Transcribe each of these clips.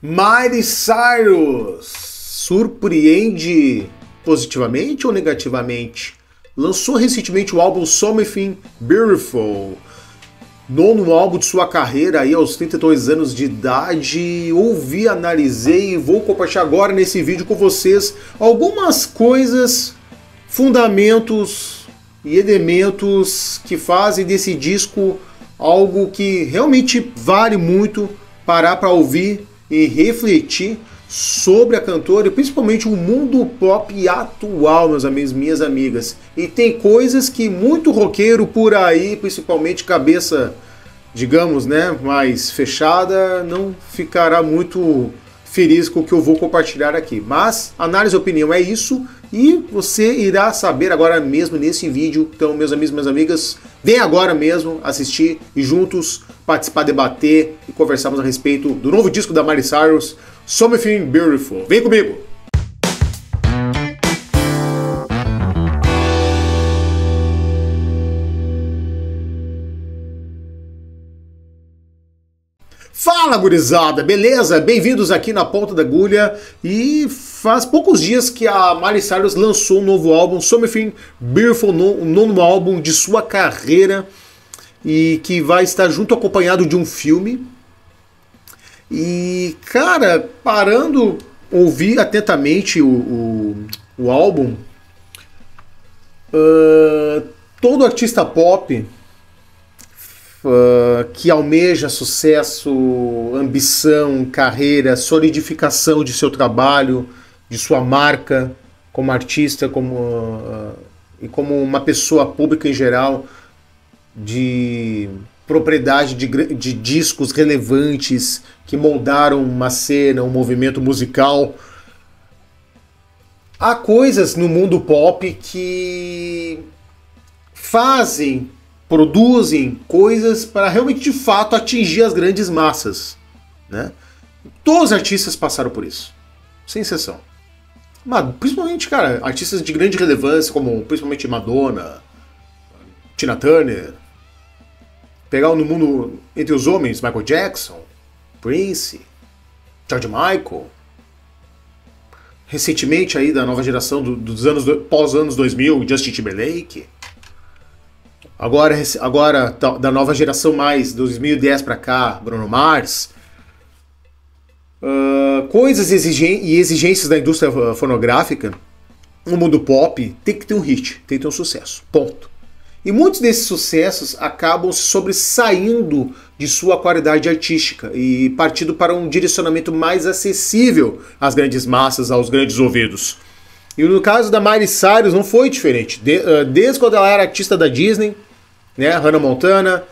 Miley Cyrus surpreende positivamente ou negativamente? Lançou recentemente o álbum Something Beautiful, nono álbum de sua carreira aí aos 32 anos de idade. Ouvi, analisei e vou compartilhar agora nesse vídeo com vocês algumas coisas, fundamentos e elementos que fazem desse disco algo que realmente vale muito parar para ouvir e refletir sobre a cantora e principalmente o mundo pop atual, meus amigos, minhas amigas. E tem coisas que muito roqueiro por aí, principalmente cabeça, digamos, né, mais fechada, não ficará muito feliz com o que eu vou compartilhar aqui. Mas análise e opinião é isso e você irá saber agora mesmo nesse vídeo. Então, meus amigos e minhas amigas, vem agora mesmo assistir e juntos participar, debater e conversarmos a respeito do novo disco da Miley Cyrus, Something Beautiful. Vem comigo! Fala, gurizada, beleza? Bem-vindos aqui na Ponta da Agulha. E faz poucos dias que a Miley Cyrus lançou um novo álbum, Something Beautiful, um novo álbum de sua carreira, e que vai estar junto acompanhado de um filme. E, cara, parando, ouvir atentamente o álbum, todo artista pop que almeja sucesso, ambição, carreira, solidificação de seu trabalho, de sua marca como artista e como uma pessoa pública em geral, de propriedade de discos relevantes que moldaram uma cena, um movimento musical. Há coisas no mundo pop que produzem coisas para realmente de fato atingir as grandes massas, né? Todos os artistas passaram por isso, sem exceção. Mas, principalmente, cara, artistas de grande relevância, como principalmente Madonna, Tina Turner. Pegar no mundo entre os homens, Michael Jackson, Prince, George Michael. Recentemente aí da nova geração dos anos pós-anos 2000, Justin Timberlake. Agora da nova geração mais, 2010 pra cá, Bruno Mars. Coisas e exigências da indústria fonográfica no mundo pop tem que ter um hit, tem que ter um sucesso, ponto. E muitos desses sucessos acabam se sobressaindo de sua qualidade artística e partindo para um direcionamento mais acessível às grandes massas, aos grandes ouvidos. E no caso da Miley Cyrus não foi diferente. Desde quando ela era artista da Disney, né, Hannah Montana,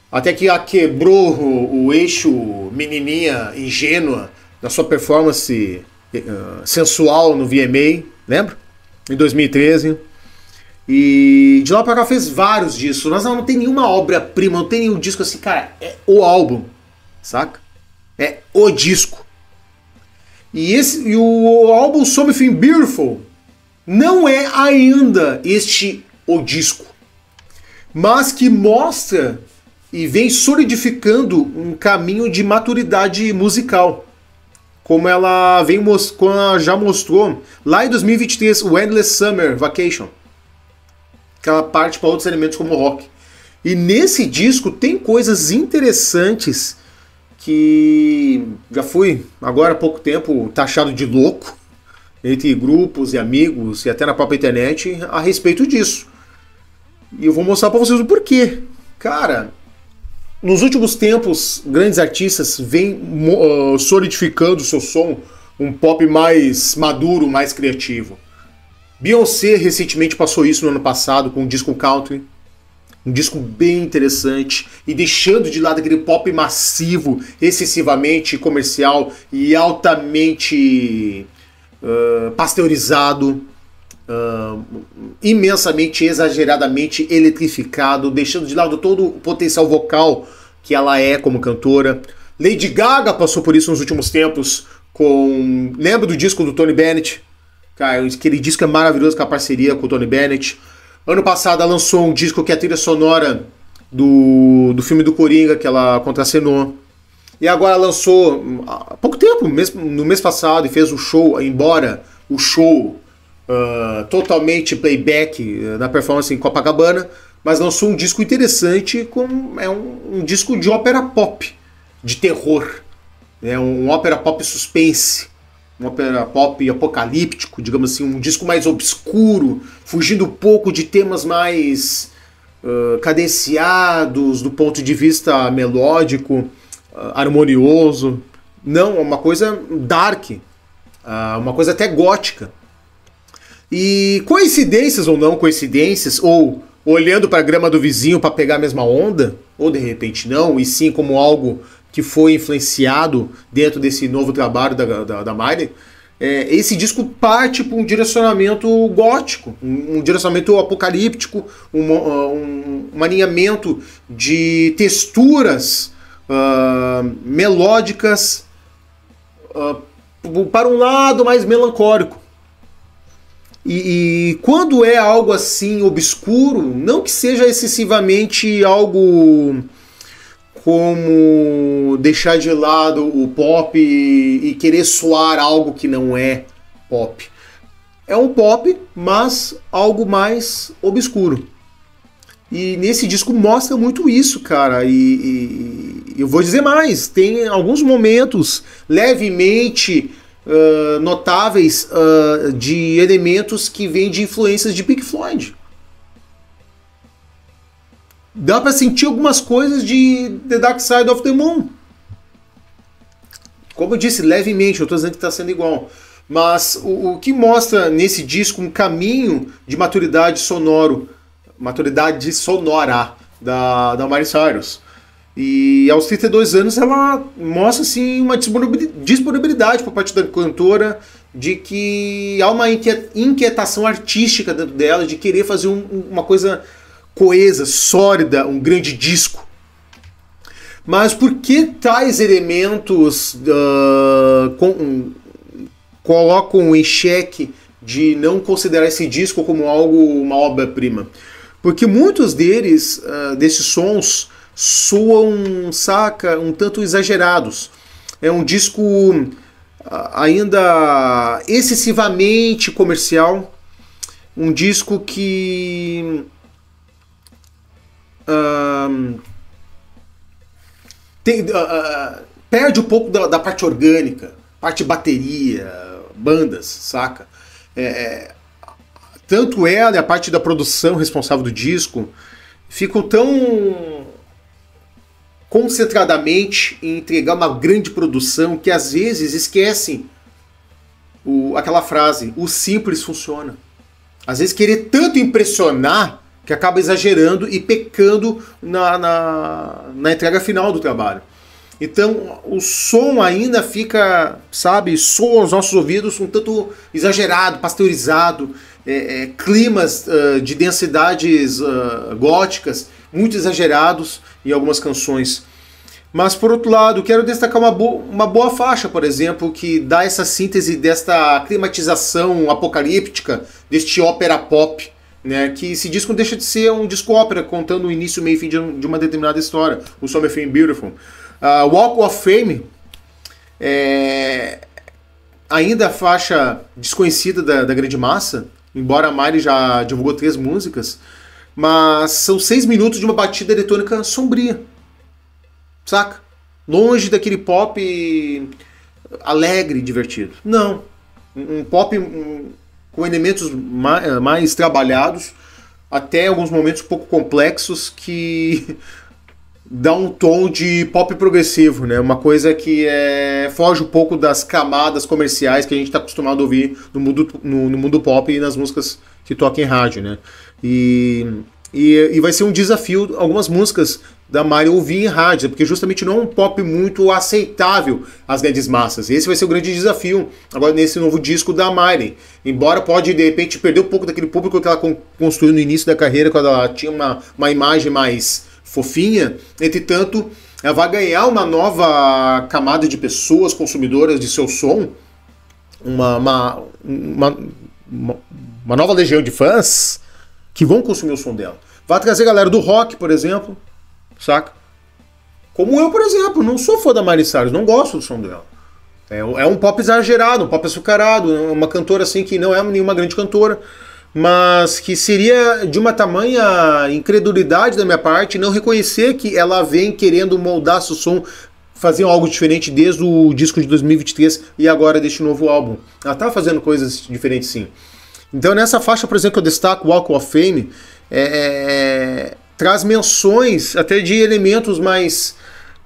até que ela quebrou o eixo menininha ingênua na sua performance sensual no VMA, lembra? Em 2013. E de lá pra cá fez vários discos, mas ela não tem nenhuma obra-prima, não tem nenhum disco assim, cara, é o álbum, saca? É o disco. E o álbum Something Beautiful não é ainda o disco, mas que mostra e vem solidificando um caminho de maturidade musical, como ela já mostrou lá em 2023, o Endless Summer Vacation, que ela parte para outros elementos como rock. E nesse disco tem coisas interessantes que já fui, agora há pouco tempo, taxado de louco entre grupos e amigos e até na própria internet a respeito disso. E eu vou mostrar para vocês o porquê. Cara, nos últimos tempos, grandes artistas vêm solidificando o seu som, um pop mais maduro, mais criativo. Beyoncé recentemente passou isso no ano passado com um disco country, um disco bem interessante, e deixando de lado aquele pop massivo, excessivamente comercial e altamente pasteurizado, imensamente, exageradamente eletrificado, deixando de lado todo o potencial vocal que ela é como cantora. Lady Gaga passou por isso nos últimos tempos lembra do disco do Tony Bennett? Cara, aquele disco é maravilhoso com a parceria com o Tony Bennett. Ano passado ela lançou um disco que é a trilha sonora do filme do Coringa, que ela contracenou. e agora lançou há pouco tempo, no mês passado, e fez o show, embora o show totalmente playback na performance em Copacabana, mas lançou um disco interessante, um disco de ópera pop, de terror, um ópera pop suspense, um ópera pop apocalíptico, digamos assim, um disco mais obscuro, fugindo um pouco de temas mais cadenciados do ponto de vista melódico, harmonioso. Não, uma coisa dark, uma coisa até gótica. E coincidências ou não coincidências, ou olhando para a grama do vizinho para pegar a mesma onda, ou de repente não, e sim como algo que foi influenciado dentro desse novo trabalho da Miley, esse disco parte para um direcionamento gótico, um direcionamento apocalíptico, um alinhamento de texturas melódicas para um lado mais melancólico. E quando é algo assim obscuro, não que seja excessivamente algo como deixar de lado o pop e querer soar algo que não é pop. É um pop, mas algo mais obscuro. E nesse disco mostra muito isso, cara. E eu vou dizer mais, tem alguns momentos levemente notáveis de elementos que vêm de influências de Pink Floyd. Dá pra sentir algumas coisas de The Dark Side of the Moon. Como eu disse, levemente, eu tô dizendo que tá sendo igual. Mas o que mostra nesse disco um caminho de maturidade sonora da Miley Cyrus. E aos 32 anos ela mostra assim, uma disponibilidade por parte da cantora de que há uma inquietação artística dentro dela, de querer fazer uma coisa coesa, sólida, um grande disco. Mas por que tais elementos colocam em xeque de não considerar esse disco como uma obra-prima? Porque muitos desses sons soam, saca, um tanto exagerados. É um disco ainda excessivamente comercial, um disco que perde um pouco da parte orgânica, parte bateria, bandas, saca? Tanto ela e a parte da produção responsável do disco ficam tão concentradamente em entregar uma grande produção que às vezes esquecem aquela frase, o simples funciona. Às vezes querer tanto impressionar que acaba exagerando e pecando na entrega final do trabalho. Então o som ainda fica, sabe, soa aos nossos ouvidos um tanto exagerado, pasteurizado, climas de densidades góticas muito exagerados em algumas canções. Mas por outro lado, quero destacar uma boa faixa, por exemplo, que dá essa síntese desta climatização apocalíptica, deste ópera pop, né, que esse disco não deixa de ser um disco ópera, contando o início, meio e fim de uma determinada história, o Something Beautiful. Walk of Fame, ainda a faixa desconhecida da grande massa, embora a Miley já divulgou 3 músicas, mas são 6 minutos de uma batida eletrônica sombria, saca? Longe daquele pop alegre, divertido. Não, um pop com elementos mais trabalhados, até alguns momentos um pouco complexos, que dá um tom de pop progressivo, né? Uma coisa que foge um pouco das camadas comerciais que a gente está acostumado a ouvir no mundo pop e nas músicas que tocam em rádio, né? E vai ser um desafio algumas músicas da Miley ouvir em rádio, porque justamente não é um pop muito aceitável às grandes massas. Esse vai ser o grande desafio agora nesse novo disco da Miley. Embora pode, de repente, perder um pouco daquele público que ela construiu no início da carreira, quando ela tinha uma imagem mais fofinha, entretanto, ela vai ganhar uma nova camada de pessoas consumidoras de seu som, uma nova legião de fãs que vão consumir o som dela. Vai trazer a galera do rock, por exemplo, saca? Como eu, por exemplo, não sou fã da Miley Cyrus, não gosto do som dela. É um pop exagerado, um pop açucarado, uma cantora assim que não é nenhuma grande cantora, mas que seria de uma tamanha incredulidade da minha parte não reconhecer que ela vem querendo moldar seu som, fazer algo diferente desde o disco de 2023 e agora deste novo álbum. Ela tá fazendo coisas diferentes sim. Então nessa faixa, por exemplo, que eu destaco, Walk of Fame, traz menções até de elementos mais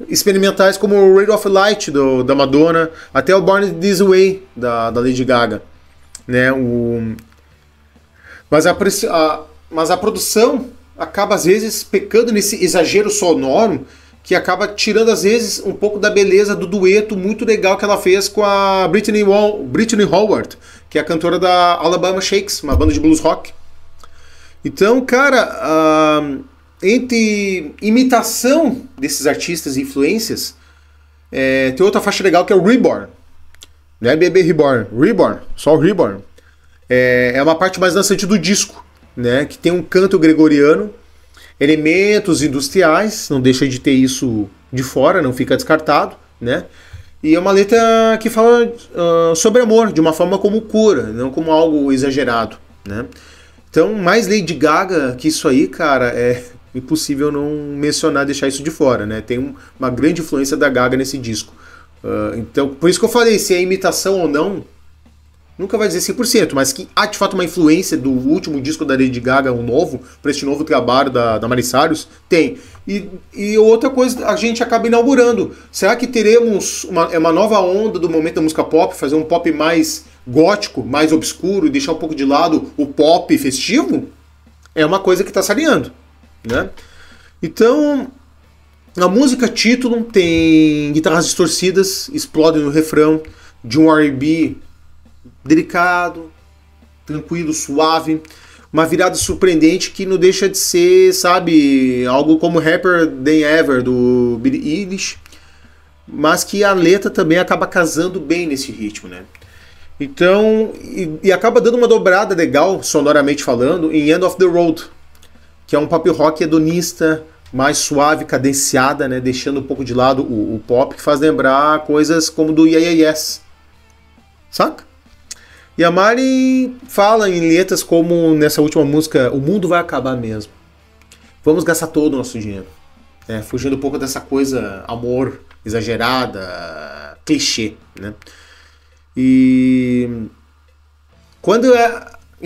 experimentais como o Ray of Light da Madonna, até o Born This Way da Lady Gaga, né? Mas a produção acaba às vezes pecando nesse exagero sonoro que acaba tirando às vezes um pouco da beleza do dueto muito legal que ela fez com a Brittany Howard, que é a cantora da Alabama Shakes, uma banda de blues rock. Então, cara, entre imitação desses artistas e influências, tem outra faixa legal que é o Reborn. Não é Bebê Reborn, Reborn, só o Reborn. É uma parte mais dançante do disco, né? Que tem um canto gregoriano, elementos industriais, não deixa de ter isso de fora, não fica descartado, né? E é uma letra que fala sobre amor, de uma forma como cura, não como algo exagerado, né? Então, mais Lady Gaga que isso aí, cara, é impossível não mencionar, deixar isso de fora, né? Tem uma grande influência da Gaga nesse disco. Então, por isso que eu falei, se é imitação ou não, nunca vai dizer 100%, mas que há de fato uma influência do último disco da Lady Gaga, um novo, para este novo trabalho da Miley Cyrus, tem. E outra coisa, a gente acaba inaugurando. Será que teremos uma nova onda do momento da música pop, fazer um pop mais gótico, mais obscuro, e deixar um pouco de lado o pop festivo? É uma coisa que está sareando, né? Então, a música título tem guitarras distorcidas, explodem no refrão, de um R&B delicado, tranquilo, suave, uma virada surpreendente que não deixa de ser, sabe, algo como Happier Than Ever do Billie Eilish, mas que a letra também acaba casando bem nesse ritmo, né? Então, e acaba dando uma dobrada legal, sonoramente falando, em End of the Road, que é um pop rock hedonista, mais suave, cadenciada, né, deixando um pouco de lado o pop, que faz lembrar coisas como do Yeah Yeah Yes, saca? E a Mari fala em letras como nessa última música, o mundo vai acabar mesmo. Vamos gastar todo o nosso dinheiro. Fugindo um pouco dessa coisa, amor, exagerada, clichê, né? E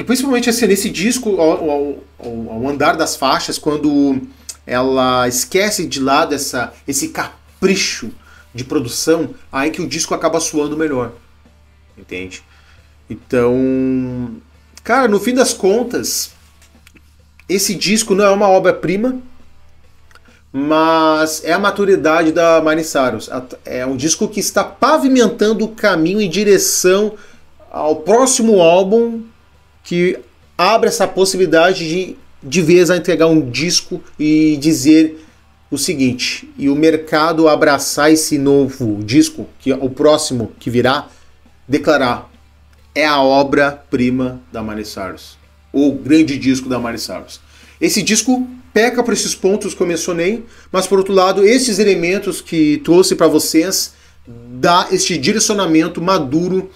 principalmente assim, nesse disco, ao andar das faixas, quando ela esquece de lado esse capricho de produção, aí que o disco acaba soando melhor. Entende? Então, cara, no fim das contas, esse disco não é uma obra-prima, mas é a maturidade da Miley Cyrus. É um disco que está pavimentando o caminho em direção ao próximo álbum, que abre essa possibilidade de vez a entregar um disco e dizer o seguinte, e o mercado abraçar esse novo disco, que é o próximo que virá, declarar: é a obra-prima da Miley Cyrus, o grande disco da Miley Cyrus. Esse disco peca por esses pontos que eu mencionei, mas por outro lado, esses elementos que trouxe para vocês dá este direcionamento maduro,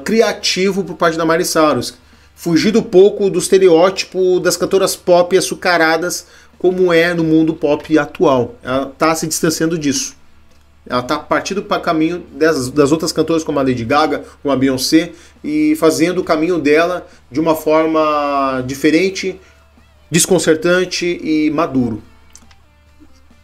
criativo por parte da Miley Cyrus, fugindo um pouco do estereótipo das cantoras pop açucaradas como é no mundo pop atual. Ela está se distanciando disso. Ela está partindo para o caminho das outras cantoras como a Lady Gaga, como a Beyoncé, e fazendo o caminho dela de uma forma diferente, desconcertante e maduro.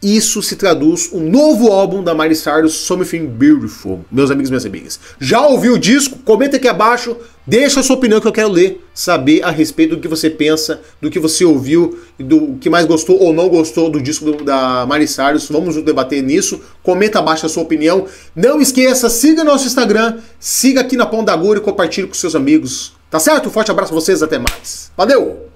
Isso se traduz um novo álbum da Miley Cyrus, Something Beautiful. Meus amigos e minhas amigas, já ouviu o disco? Comenta aqui abaixo, deixa a sua opinião que eu quero ler, saber a respeito do que você pensa, do que você ouviu, do que mais gostou ou não gostou do disco da Miley Cyrus. Vamos debater nisso, comenta abaixo a sua opinião. Não esqueça, siga nosso Instagram, siga aqui na Pão da Agulha e compartilhe com seus amigos. Tá certo? Um forte abraço a vocês, até mais. Valeu!